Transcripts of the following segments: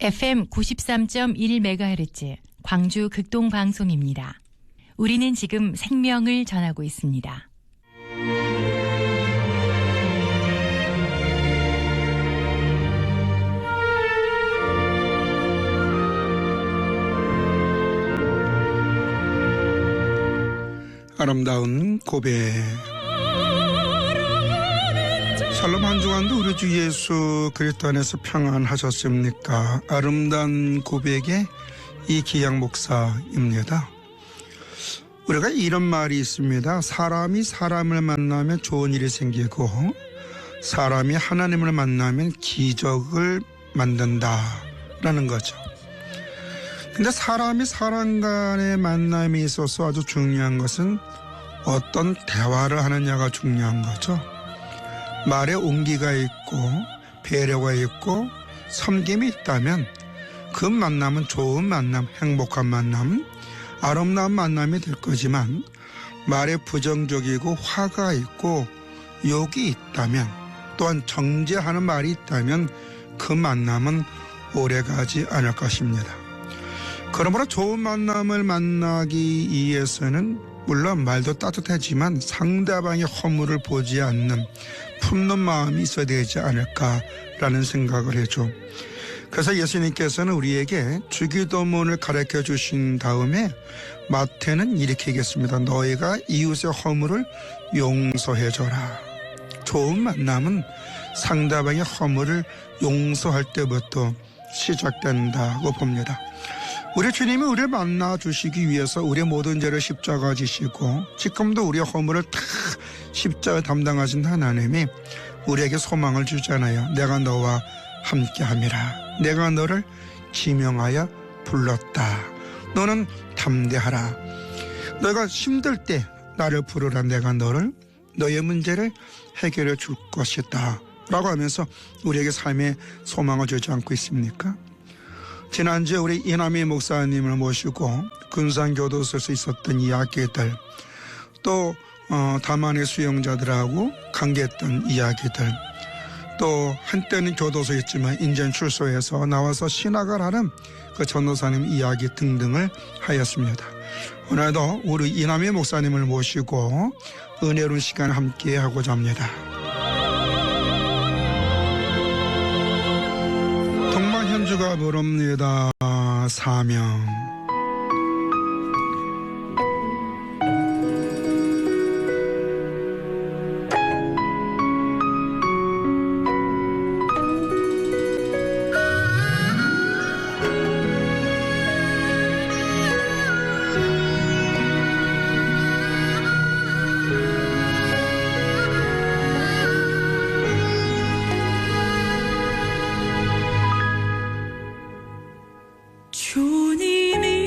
FM 93.1MHz 광주 극동방송입니다. 우리는 지금 생명을 전하고 있습니다. 아름다운 고백. 샬롬 한 주간도 우리 주 예수 그리스도 안에서 평안하셨습니까? 아름다운 고백의 이기양 목사입니다. 우리가 이런 말이 있습니다. 사람이 사람을 만나면 좋은 일이 생기고 사람이 하나님을 만나면 기적을 만든다라는 거죠. 근데 사람이 사람 간의 만남에 있어서 아주 중요한 것은 어떤 대화를 하느냐가 중요한 거죠. 말에 온기가 있고 배려가 있고 섬김이 있다면 그 만남은 좋은 만남, 행복한 만남, 아름다운 만남이 될 거지만 말에 부정적이고 화가 있고 욕이 있다면 또한 정죄하는 말이 있다면 그 만남은 오래가지 않을 것입니다. 그러므로 좋은 만남을 만나기 위해서는 물론 말도 따뜻하지만 상대방의 허물을 보지 않는 품는 마음이 있어야 되지 않을까라는 생각을 해줘. 그래서 예수님께서는 우리에게 주기도문을 가르쳐 주신 다음에 마태는 이렇게 얘기했습니다. 너희가 이웃의 허물을 용서해줘라. 좋은 만남은 상대방의 허물을 용서할 때부터 시작된다고 봅니다. 우리 주님이 우리를 만나 주시기 위해서 우리의 모든 죄를 십자가 지시고 지금도 우리의 허물을 다 십자가 담당하신 하나님이 우리에게 소망을 주잖아요. 내가 너와 함께함이라. 내가 너를 지명하여 불렀다. 너는 담대하라. 너가 힘들 때 나를 부르라. 내가 너의 문제를 해결해 줄 것이다 라고 하면서 우리에게 삶의 소망을 주지 않고 있습니까? 지난주에 우리 이남희 목사님을 모시고 군산교도소에서 있었던 이야기들, 또 다만의 수용자들하고 관계했던 이야기들, 또 한때는 교도소였지만 인전 출소해서 나와서 신학을 하는 그 전도사님 이야기 등등을 하였습니다. 오늘도 우리 이남희 목사님을 모시고 은혜로운 시간을 함께 하고자 합니다. 동방현주가 부릅니다. 사명. 주님이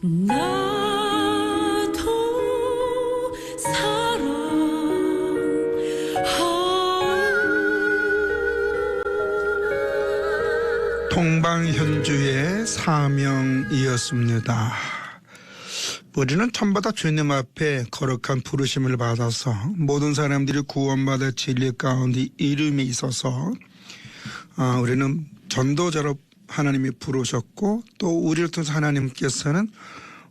나도 사랑하오. 동방현주의 사명이었습니다. 우리는 참마다 주님 앞에 거룩한 부르심을 받아서 모든 사람들이 구원받아 진리 가운데 이름이 있어서 우리는 전도자로 하나님이 부르셨고 또 우리를 통해서 하나님께서는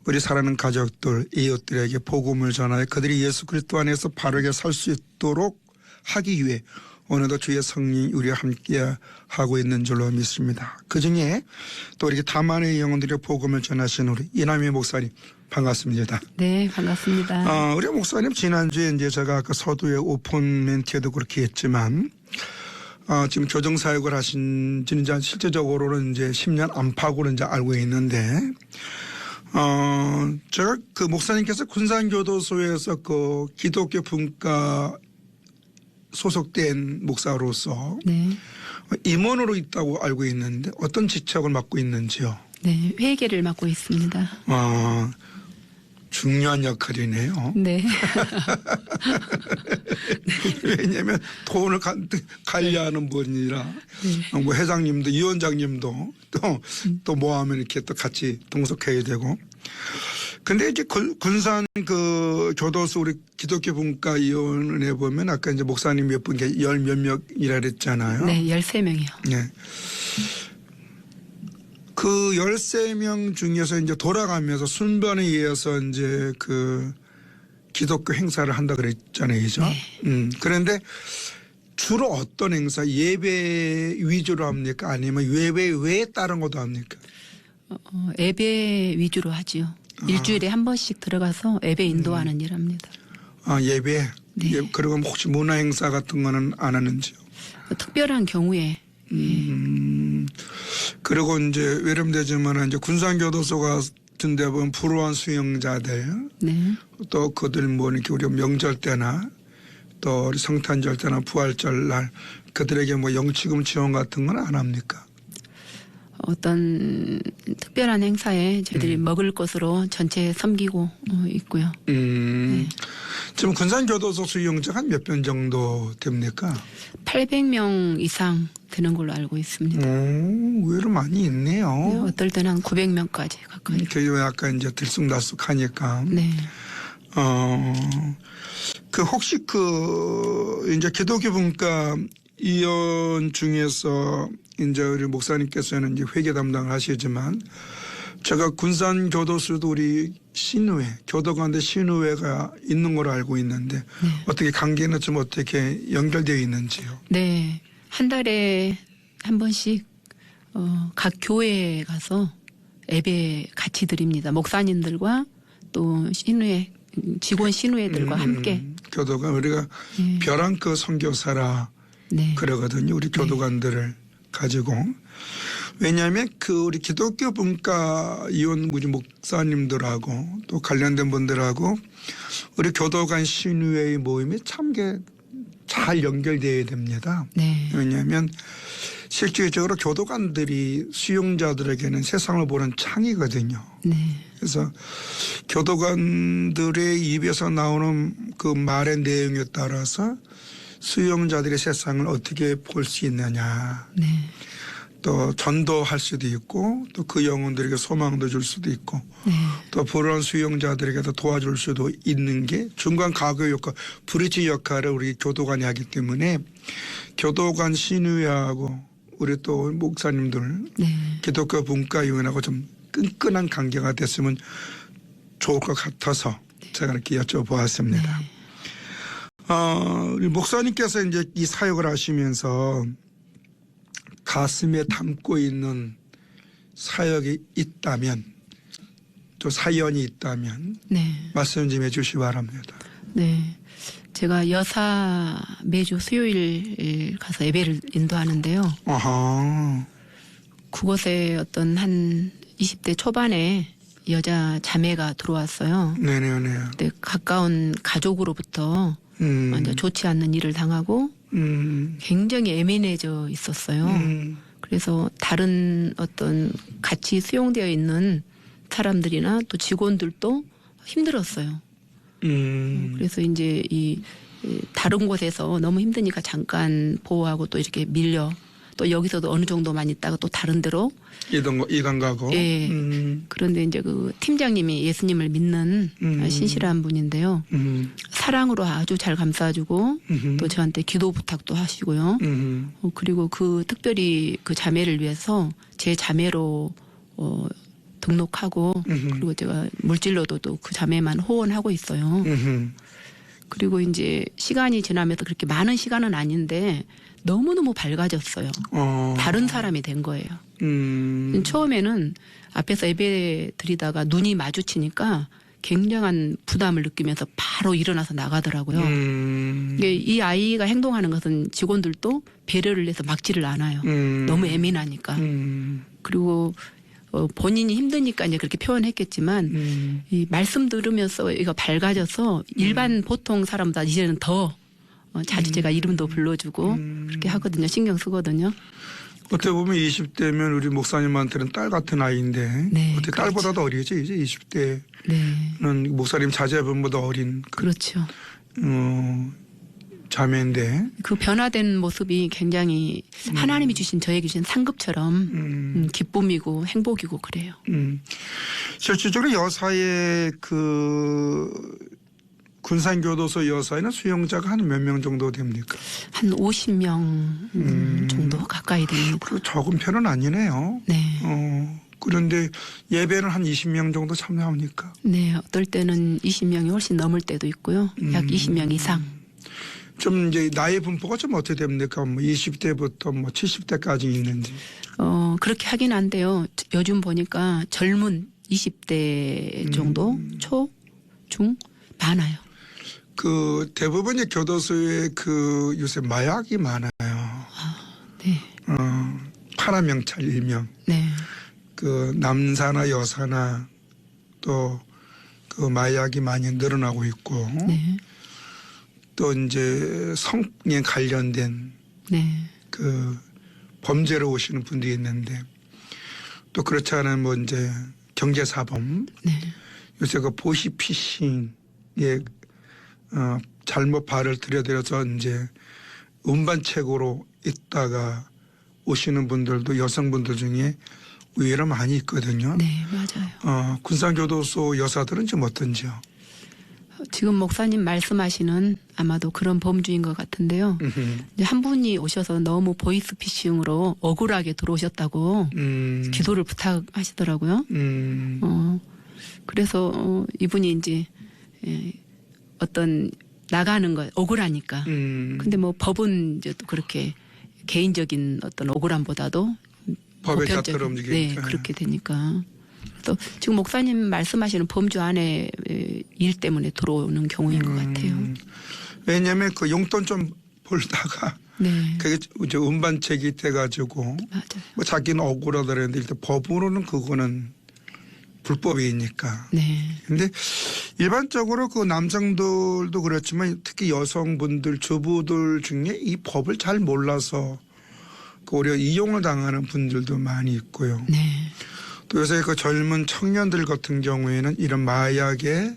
우리 사랑하는 가족들, 이웃들에게 복음을 전하여 그들이 예수 그리스도 안에서 바르게 살 수 있도록 하기 위해 오늘도 주의 성령이 우리와 함께 하고 있는 줄로 믿습니다. 그중에 또 이렇게 다만의 영혼들의 복음을 전하신 우리 이남희 목사님 반갑습니다. 네, 반갑습니다. 우리 목사님 지난주에 이제 제가 아까 서두에 오픈 멘트에도 그렇게 했지만 지금 교정사역을 하신 지는 이제 실제적으로는 이제 10년 안팎으로 이제 알고 있는데 제가 그 목사님께서 군산교도소에서 그 기독교 분과 소속된 목사로서 네. 임원으로 있다고 알고 있는데 어떤 직책을 맡고 있는지요? 네, 회계를 맡고 있습니다. 중요한 역할이네요. 네. 왜냐하면 돈을 관리하는 분이라 뭐 회장님도 위원장님도 또 모하면 이렇게 또 같이 동석해야 되고. 근데 이제 군산 그 교도소 우리 기독교 분과위원회 보면 아까 이제 목사님 몇 분 열 몇 명이라 그랬잖아요. 네, 13명이요. 네. 그 13명 중에서 이제 돌아가면서 순번에 의해서 이제 그 기독교 행사를 한다 그랬잖아요. 그죠? 네. 그런데 주로 어떤 행사, 예배 위주로 합니까? 아니면 예배 외에 다른 것도 합니까? 예배 위주로 하지요. 일주일에 한 번씩 들어가서 예배 인도하는 일 합니다. 예배? 네. 예, 그리고 혹시 문화 행사 같은 거는 안 하는지요? 특별한 경우에. 그리고 이제 외람되지만 이제 군산교도소 같은 데 보면 불우한 수용자들 네. 또 그들 뭐 이렇게 우리 명절 때나 또 우리 성탄절 때나 부활절 날 그들에게 뭐 영치금 지원 같은 건 안 합니까? 어떤 특별한 행사에 저희들이 먹을 것으로 전체 섬기고 있고요. 지금 군산교도소 수용자가 몇 명 정도 됩니까? 800명 이상 되는 걸로 알고 있습니다. 의외로 많이 있네요. 네, 어떨 때는 한 900명까지 가까이. 그게 약간 이제 들쑥날쑥하니까. 네. 그 혹시 그 이제 기독교 분과 위원 중에서 이제 우리 목사님께서는 이제 회계 담당을 하시지만 제가 군산 교도소도 우리 신우회, 교도관대 신우회가 있는 걸로 알고 있는데 네. 어떻게 관계는 좀 어떻게 연결되어 있는지요? 네. 한 달에 한 번씩 각 교회에 가서 예배 같이 드립니다. 목사님들과 또 신우회 직원 신우회들과 함께. 교도관 우리가 네. 벼랑끝 선교사라 네. 그러거든요. 우리 교도관들을 가지고. 왜냐하면 그 우리 기독교 분과 이혼 우리 목사님들하고 또 관련된 분들하고 우리 교도관 신우회의 모임이 참 잘 연결되어야 됩니다. 네. 왜냐하면 실질적으로 교도관들이 수용자들에게는 세상을 보는 창이거든요. 네. 그래서 교도관들의 입에서 나오는 그 말의 내용에 따라서 수용자들의 세상을 어떻게 볼 수 있느냐. 네. 또 전도할 수도 있고 또 그 영혼들에게 소망도 줄 수도 있고 네. 또 불우한 수용자들에게도 도와줄 수도 있는 게 중간 가교 역할, 브릿지 역할을 우리 교도관이 하기 때문에 교도관 신우회하고 우리 또 목사님들 네. 기독교 기독교 분과위원하고 좀 끈끈한 관계가 됐으면 좋을 것 같아서 제가 이렇게 여쭤보았습니다. 네. 우리 목사님께서 이제 이 사역을 하시면서 가슴에 담고 있는 사역이 있다면 또 사연이 있다면 네. 말씀 좀 해주시기 바랍니다. 네. 제가 여사 매주 수요일 가서 예배를 인도하는데요. 아하. 그곳에 어떤 한 20대 초반에 여자 자매가 들어왔어요. 네네네. 근데 가까운 가족으로부터 먼저 좋지 않는 일을 당하고 굉장히 예민해져 있었어요. 그래서 다른 어떤 같이 수용되어 있는 사람들이나 또 직원들도 힘들었어요. 그래서 이제 이 다른 곳에서 너무 힘드니까 잠깐 보호하고 또 이렇게 밀려 또 여기서도 어느 정도만 있다가 또 다른 데로 이간 가고. 예. 그런데 이제 그 팀장님이 예수님을 믿는 신실한 분인데요. 사랑으로 아주 잘 감싸주고 또 저한테 기도 부탁도 하시고요. 그리고 그 특별히 그 자매를 위해서 제 자매로 등록하고 그리고 제가 물질로도 또 그 자매만 후원하고 있어요. 그리고 이제 시간이 지나면서 그렇게 많은 시간은 아닌데 너무너무 밝아졌어요. 다른 사람이 된 거예요. 처음에는 앞에서 예배 드리다가 눈이 마주치니까 굉장한 부담을 느끼면서 바로 일어나서 나가더라고요. 이 아이가 행동하는 것은 직원들도 배려를 해서 막지를 않아요. 너무 예민하니까. 그리고 본인이 힘드니까 이제 그렇게 표현했겠지만 이 말씀 들으면서 이거 밝아져서 일반 보통 사람보다 이제는 더 자주 제가 이름도 불러주고 그렇게 하거든요. 신경 쓰거든요. 어떻게 보면 20대면 우리 목사님한테는 딸 같은 아이인데 네, 어떻게 그렇죠. 딸보다도 어리지 이제 20대는 네, 목사님 자제분보다 어린 그렇죠. 자매인데 그 변화된 모습이 굉장히 하나님이 주신 저에게 주신 상급처럼 기쁨이고 행복이고 그래요. 실질적으로 여사의 그 군산교도소 여사에는 수용자가 한 몇 명 정도 됩니까? 한 50명 정도 가까이 됩니다. 그리고 적은 편은 아니네요. 네. 그런데 예배는 한 20명 정도 참여합니까? 네, 어떨 때는 20명이 훨씬 넘을 때도 있고요. 약 20명 이상. 좀 이제 나이 분포가 좀 어떻게 됩니까? 뭐 20대부터 뭐 70대까지 있는지. 그렇게 하긴 한데요. 요즘 보니까 젊은 20대 정도 초, 중 많아요. 그 대부분의 교도소에 그 요새 마약이 많아요. 네. 파란 명찰 일명. 네. 그 남사나 여사나 또 그 마약이 많이 늘어나고 있고 네. 또 이제 성에 관련된 네. 그 범죄로 오시는 분들이 있는데 또 그렇지 않은 뭐 이제 경제사범 네. 요새 그 보시피싱에 잘못 발을 들여들여서 이제 운반책으로 있다가 오시는 분들도 여성분들 중에 의외로 많이 있거든요. 네, 맞아요. 군산교도소 여사들은 좀 어떤지요? 지금 목사님 말씀하시는 아마도 그런 범주인 것 같은데요. 이제 한 분이 오셔서 너무 보이스피싱으로 억울하게 들어오셨다고 기도를 부탁하시더라고요. 그래서 이분이 이제 어떤 나가는 거 억울하니까. 근데 뭐 법은 이제 또 그렇게 개인적인 어떤 억울함보다도 법에 보편적인, 따라 움직이니까. 네, 그렇게 되니까. 또 지금 목사님 말씀하시는 범주 안에 일 때문에 들어오는 경우인 것 같아요. 왜냐하면 그 용돈 좀 벌다가 네, 그게 이제 운반책이 돼가지고 맞아요. 뭐 자기는 억울하더라는데 일단 법으로는 그거는 불법이니까. 네, 근데 일반적으로 그 남성들도 그렇지만 특히 여성분들 주부들 중에 이 법을 잘 몰라서 그 오히려 이용을 당하는 분들도 많이 있고요. 네, 또 요새 그 젊은 청년들 같은 경우에는 이런 마약에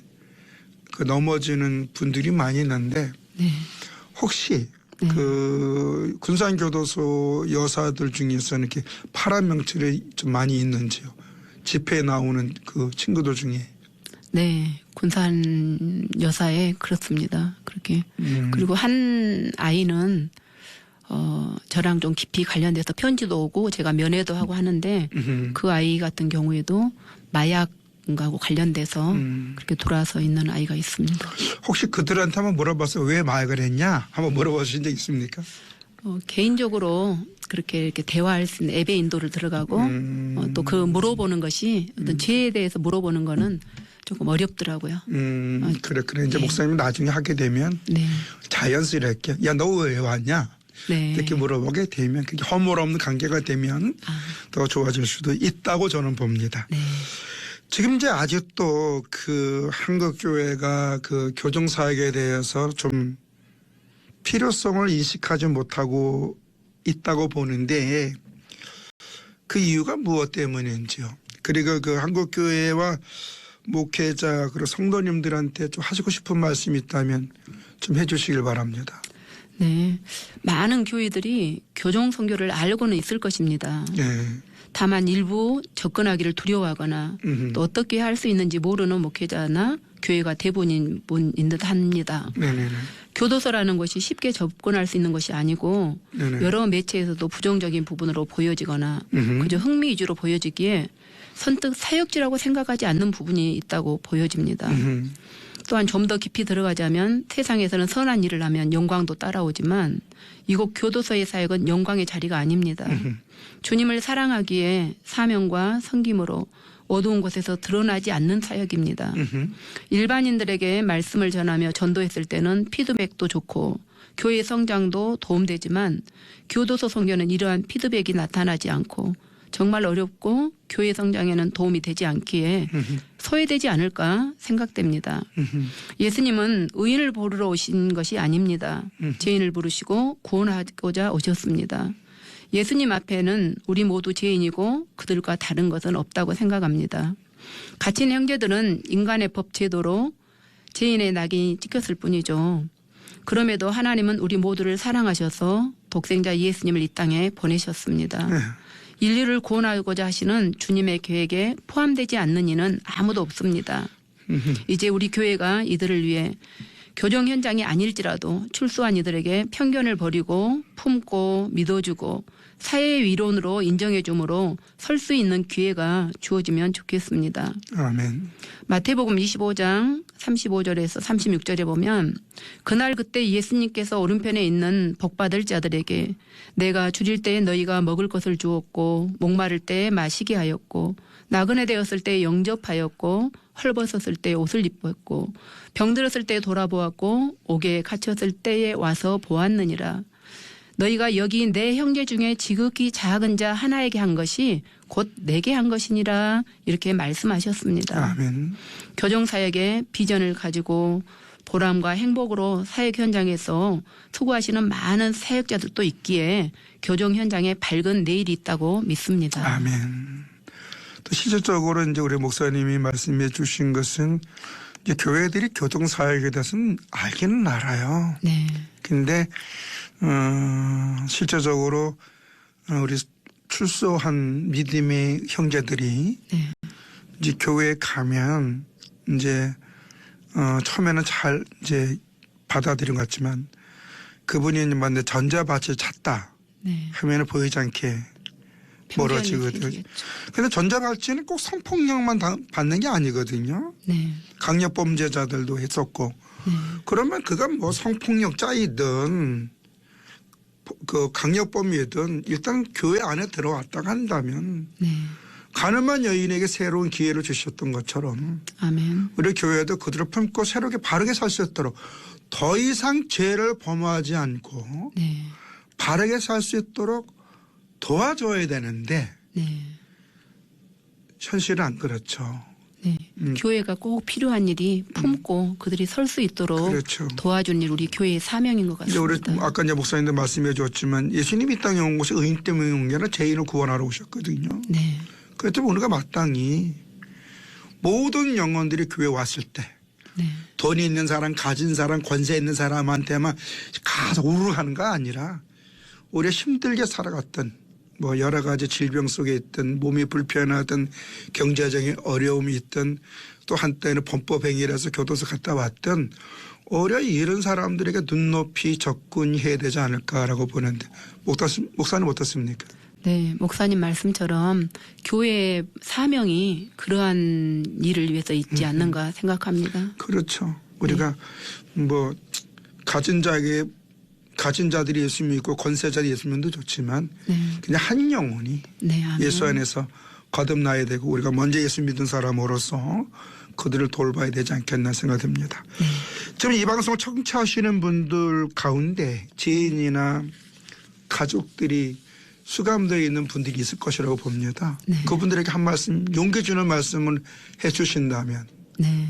그 넘어지는 분들이 많이 있는데 네. 혹시 그 군산교도소 여사들 중에서는 이렇게 파란 명찰이 좀 많이 있는지요? 집회에 나오는 그 친구들 중에. 네, 군산 여사에 그렇습니다. 그렇게. 그리고 한 아이는 저랑 좀 깊이 관련돼서 편지도 오고 제가 면회도 하고 하는데 그 아이 같은 경우에도 마약하고 관련돼서 그렇게 돌아서 있는 아이가 있습니다. 혹시 그들한테 한번 물어봐서 왜 마약을 했냐? 한번 물어보신 적 있습니까? 개인적으로 그렇게 이렇게 대화할 수 있는 예배 인도를 들어가고 또 그 물어보는 것이 어떤 죄에 대해서 물어보는 거는 조금 어렵더라고요. 그래. 이제 목사님이 나중에 하게 되면 네. 자연스럽게 야, 너 왜 왔냐? 네. 이렇게 물어보게 되면 그게 허물 없는 관계가 되면 더 좋아질 수도 있다고 저는 봅니다. 네. 지금 이제 아직도 그 한국교회가 그 교정사역에 대해서 좀 필요성을 인식하지 못하고 있다고 보는데 그 이유가 무엇 때문인지요? 그리고 그 한국교회와 목회자 그리고 성도님들한테 좀 하시고 싶은 말씀이 있다면 좀 해주시길 바랍니다. 네, 많은 교회들이 교정 선교를 알고는 있을 것입니다. 네. 다만 일부 접근하기를 두려워하거나 또 어떻게 할 수 있는지 모르는 목회자나 교회가 대부분인 듯 합니다. 네네네. 교도소라는 것이 쉽게 접근할 수 있는 것이 아니고 네네. 여러 매체에서도 부정적인 부분으로 보여지거나 그저 흥미 위주로 보여지기에 선뜻 사역지라고 생각하지 않는 부분이 있다고 보여집니다. 또한 좀 더 깊이 들어가자면 세상에서는 선한 일을 하면 영광도 따라오지만 이곳 교도소의 사역은 영광의 자리가 아닙니다. 주님을 사랑하기에 사명과 섬김으로 어두운 곳에서 드러나지 않는 사역입니다. 일반인들에게 말씀을 전하며 전도했을 때는 피드백도 좋고 교회 성장도 도움되지만 교도소 선교는 이러한 피드백이 나타나지 않고 정말 어렵고 교회 성장에는 도움이 되지 않기에 소외되지 않을까 생각됩니다. 예수님은 의인을 부르러 오신 것이 아닙니다. 죄인을 부르시고 구원하고자 오셨습니다. 예수님 앞에는 우리 모두 죄인이고 그들과 다른 것은 없다고 생각합니다. 갇힌 형제들은 인간의 법 제도로 죄인의 낙인이 찍혔을 뿐이죠. 그럼에도 하나님은 우리 모두를 사랑하셔서 독생자 예수님을 이 땅에 보내셨습니다. 인류를 구원하고자 하시는 주님의 계획에 포함되지 않는 이는 아무도 없습니다. 이제 우리 교회가 이들을 위해 교정 현장이 아닐지라도 출소한 이들에게 편견을 버리고 품고 믿어주고 사회의 위론으로 인정해줌으로 설 수 있는 기회가 주어지면 좋겠습니다. 아멘. 마태복음 25장 35절에서 36절에 보면 그날 그때 예수님께서 오른편에 있는 복받을 자들에게 내가 줄일 때에 너희가 먹을 것을 주었고 목마를 때에 마시게 하였고 나그네 되었을 때에 영접하였고 헐벗었을 때에 옷을 입었고 병들었을 때에 돌아보았고 옥에 갇혔을 때에 와서 보았느니라. 너희가 여기 내 형제 중에 지극히 작은 자 하나에게 한 것이 곧 내게 한 것이니라 이렇게 말씀하셨습니다. 아멘. 교정사역의 비전을 가지고 보람과 행복으로 사역 현장에서 수고하시는 많은 사역자들도 있기에 교정 현장에 밝은 내일이 있다고 믿습니다. 아멘. 또 실질적으로 이제 우리 목사님이 말씀해 주신 것은 이제 교회들이 교정사역에 대해서는 알기는 알아요. 네. 근데 실제적으로 우리 출소한 믿음의 형제들이 네. 이제 교회에 가면 이제 처음에는 잘 이제 받아들인 것 같지만 그분이 만약 전자밭을 찾다 네. 하면은 보이지 않게 멀어지거든요. 근데 전자발찌는 꼭 성폭력만 받는 게 아니거든요. 네. 강력범죄자들도 했었고 그러면 그가 뭐 성폭력자이든 그 강력범이든 일단 교회 안에 들어왔다가 한다면 네. 가늠한 여인에게 새로운 기회를 주셨던 것처럼 아멘. 우리 교회도 그들을 품고 새롭게 바르게 살 수 있도록 더 이상 죄를 범하지 않고 네. 바르게 살 수 있도록 도와줘야 되는데 네. 현실은 안 그렇죠. 네. 교회가 꼭 필요한 일이 품고 그들이 설 수 있도록 그렇죠. 도와준 일 우리 교회의 사명인 것 이제 우리 같습니다. 아까 이제 목사님도 말씀해 주었지만 예수님이 이 땅에 온 것이 의인 때문에 온 게 아니라 죄인을 구원하러 오셨거든요. 네. 그렇기 때문에 우리가 마땅히 모든 영혼들이 교회 왔을 때 네. 돈이 있는 사람, 가진 사람, 권세 있는 사람한테만 가서 우르르하는 거 아니라 우리가 힘들게 살아갔던 뭐 여러 가지 질병 속에 있던 몸이 불편하던 경제적인 어려움이 있던 또 한때는 범법행위라서 교도소 갔다 왔던 오히려 이런 사람들에게 눈높이 접근해야 되지 않을까라고 보는데 목사님 어떻습니까? 네, 목사님 말씀처럼 교회의 사명이 그러한 일을 위해서 있지 않는가 생각합니다. 그렇죠. 우리가 뭐 가진 자들이 예수 믿고 권세자들이 예수 믿는 도 좋지만 그냥 한 영혼이 네, 아멘. 예수 안에서 거듭나야 되고 우리가 먼저 예수 믿은 사람으로서 그들을 돌봐야 되지 않겠나 생각됩니다. 지금 이 방송을 청취하시는 분들 가운데 지인이나 가족들이 수감되어 있는 분들이 있을 것이라고 봅니다. 네. 그분들에게 한 말씀, 용기 주는 말씀을 해 주신다면. 네.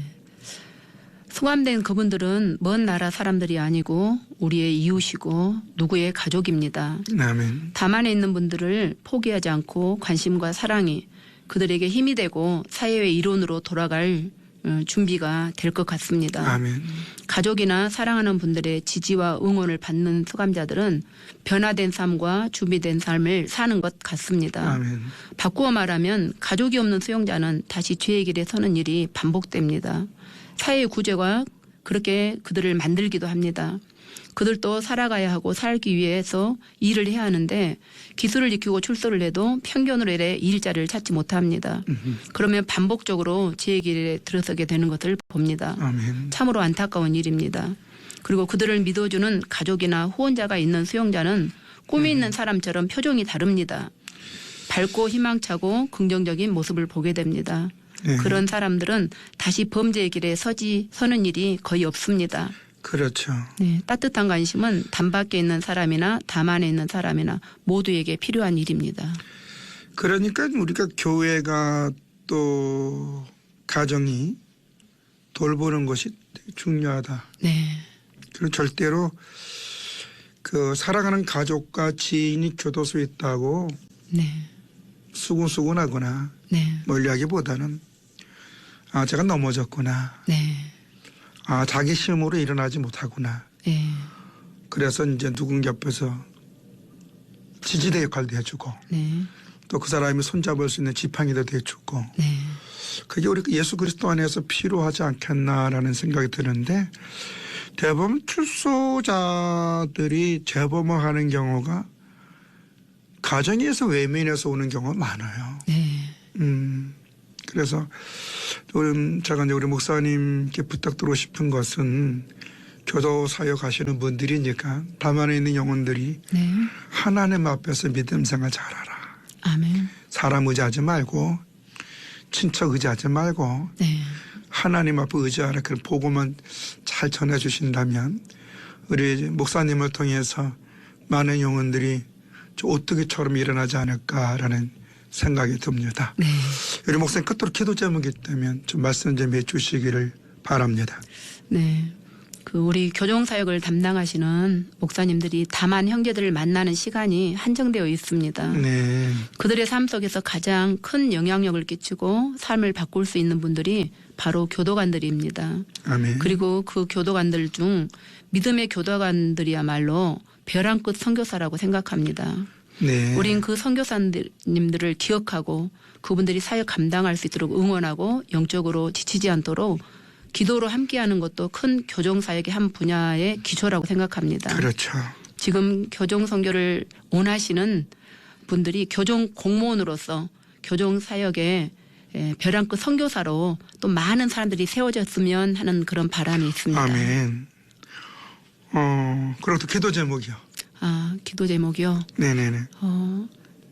수감된 그분들은 먼 나라 사람들이 아니고 우리의 이웃이고 누구의 가족입니다. 아멘. 담 안에 있는 분들을 포기하지 않고 관심과 사랑이 그들에게 힘이 되고 사회의 일원으로 돌아갈 준비가 될 것 같습니다. 아멘. 가족이나 사랑하는 분들의 지지와 응원을 받는 수감자들은 변화된 삶과 준비된 삶을 사는 것 같습니다. 아멘. 바꾸어 말하면 가족이 없는 수용자는 다시 죄의 길에 서는 일이 반복됩니다. 사회의 구제가 그렇게 그들을 만들기도 합니다. 그들도 살아가야 하고 살기 위해서 일을 해야 하는데 기술을 익히고 출소를 해도 편견으로 인해 일자리를 찾지 못합니다. 그러면 반복적으로 죄의 길에 들어서게 되는 것을 봅니다. 아멘. 참으로 안타까운 일입니다. 그리고 그들을 믿어주는 가족이나 후원자가 있는 수용자는 꿈이 있는 사람처럼 표정이 다릅니다. 밝고 희망차고 긍정적인 모습을 보게 됩니다. 네. 그런 사람들은 다시 범죄의 길에 서는 일이 거의 없습니다. 그렇죠. 네, 따뜻한 관심은 담 밖에 있는 사람이나 담 안에 있는 사람이나 모두에게 필요한 일입니다. 그러니까 우리가 교회가 또 가정이 돌보는 것이 되게 중요하다. 네, 그리고 절대로 그 사랑하는 가족과 지인이 교도소에 있다고 네, 수군수군하거나 네, 멀리하기보다는 제가 넘어졌구나. 네, 자기 힘으로 일어나지 못하구나. 네, 그래서 이제 누군가 옆에서 지지대 역할도 해주고 네, 또 그 사람이 손잡을 수 있는 지팡이도 돼주고 네, 그게 우리 예수 그리스도 안에서 필요하지 않겠나라는 생각이 드는데 대부분 출소자들이 재범하는 경우가 가정에서 외면해서 오는 경우가 많아요. 네, 그래서 제가 이제 우리 목사님께 부탁드리고 싶은 것은 교도 사역 하시는 분들이니까 담 안에 있는 영혼들이 네, 하나님 앞에서 믿음 생활 잘하라. 아멘. 사람 의지하지 말고 친척 의지하지 말고 네, 하나님 앞에 의지하라. 그런 복음만 잘 전해 주신다면 우리 목사님을 통해서 많은 영혼들이 오뚜기처럼 일어나지 않을까라는 생각이 듭니다. 네, 우리 목사님 끝으로 기도 제목이 있다면 좀 말씀 좀 해주시기를 바랍니다. 네. 그 우리 교종 사역을 담당하시는 목사님들이 다만 형제들을 만나는 시간이 한정되어 있습니다. 네. 그들의 삶 속에서 가장 큰 영향력을 끼치고 삶을 바꿀 수 있는 분들이 바로 교도관들입니다. 아멘. 그리고 그 교도관들 중 믿음의 교도관들이야말로 벼랑 끝 선교사라고 생각합니다. 네. 우린 그 선교사님들을 기억하고 그분들이 사역 감당할 수 있도록 응원하고 영적으로 지치지 않도록 기도로 함께하는 것도 큰 교종사역의 한 분야의 기초라고 생각합니다. 그렇죠. 지금 교종선교를 원하시는 분들이 교종 공무원으로서 교종사역의 벼랑 끝 선교사로 또 많은 사람들이 세워졌으면 하는 그런 바람이 있습니다. 아멘. 그리고 또 기도 제목이요. 기도 제목이요. 네네네.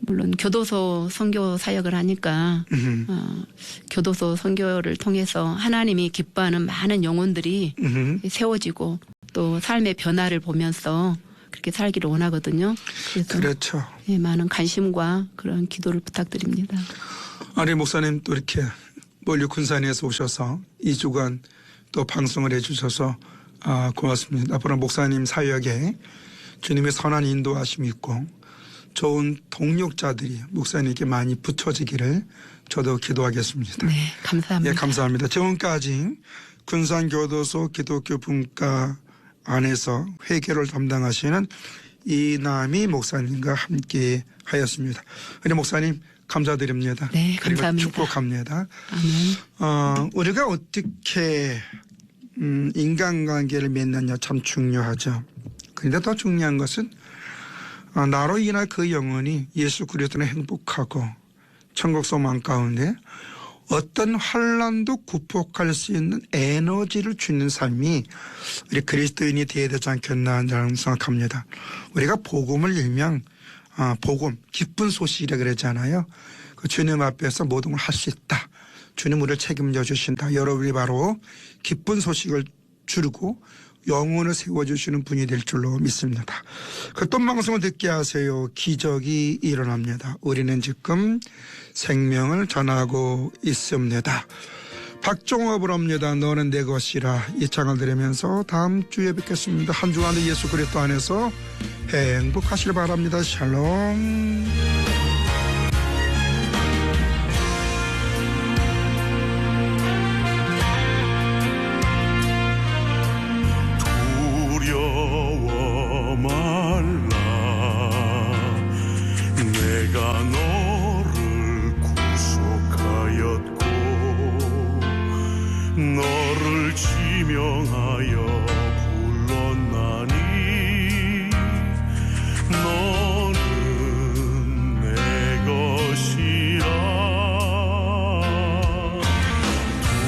물론 교도소 선교 사역을 하니까 교도소 선교를 통해서 하나님이 기뻐하는 많은 영혼들이 세워지고 또 삶의 변화를 보면서 그렇게 살기를 원하거든요. 그래서 그렇죠. 예, 많은 관심과 그런 기도를 부탁드립니다. 아니 목사님 또 이렇게 멀리 군산에서 오셔서 2주간 또 방송을 해주셔서 고맙습니다. 앞으로 목사님 사역에 주님의 선한 인도하심이 있고 좋은 동력자들이 목사님께 많이 붙여지기를 저도 기도하겠습니다. 네, 감사합니다. 예, 감사합니다. 지금까지 군산교도소 기독교 분과 안에서 회계를 담당하시는 이남희 목사님과 함께 하였습니다. 우리 목사님 감사드립니다. 네, 그리고 감사합니다. 축복합니다. 아멘. 우리가 어떻게 인간관계를 맺느냐 참 중요하죠. 그런데 더 중요한 것은 나로 인한 그 영혼이 예수 그리스도는 행복하고 천국 소망 가운데 어떤 환난도 극복할 수 있는 에너지를 주는 삶이 우리 그리스도인이 되어야 되지 않겠나 생각합니다. 우리가 복음을 일명 복음 기쁜 소식이라 그러잖아요. 그 주님 앞에서 모든 걸 할 수 있다. 주님 우리를 책임져 주신다. 여러분이 바로 기쁜 소식을 주르고 영혼을 세워주시는 분이 될 줄로 믿습니다. 그 또 방송을 듣게 하세요. 기적이 일어납니다. 우리는 지금 생명을 전하고 있습니다. 박종업을 합니다. 너는 내 것이라 이 창을 들으면서 다음 주에 뵙겠습니다. 한 주간도 예수 그리스도 안에서 행복하시길 바랍니다. 샬롬. 지명하여 불렀나니 너는 내 것이라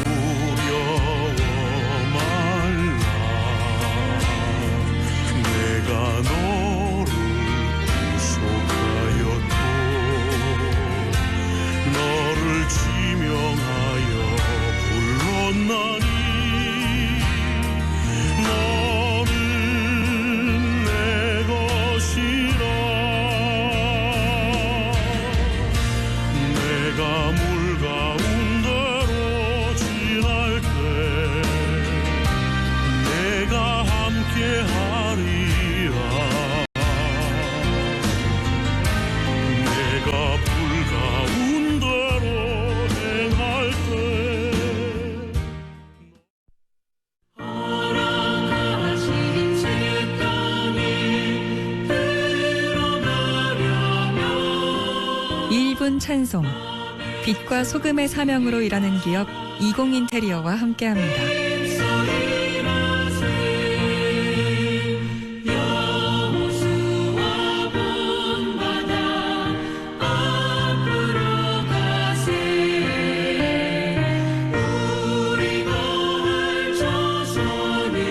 두려워 말라 내가 너를 구속하였고 너를 지명하여 불렀나니 너는 내 것이라 내가 물 가운데로 지날 때 내가 함께 하리라 내가 불 가운데로 행할 때 허락하신 주 땅에 들어가려면 1분 찬송 빛과 소금의 사명으로 일하는 기업 이공인테리어와 함께합니다. 여호수아 본받아 앞으로 가세 우리 거할 조선은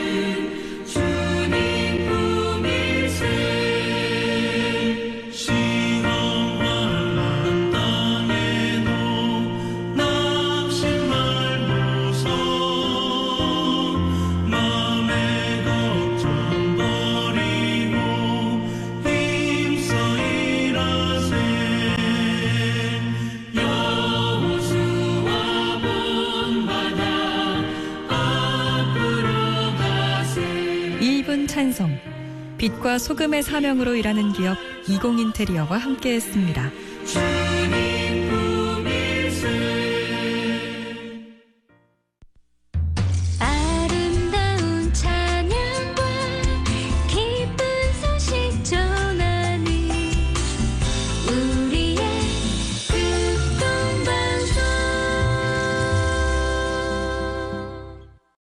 주님 품일세 시험할 땅에도 낙심 말고서 맘의 걱정 버리고 힘써 일하세 여호수아 본받아 앞으로 가세 1분 찬송 빛과 소금의 사명으로 일하는 기업 이공인테리어와 함께했습니다. 주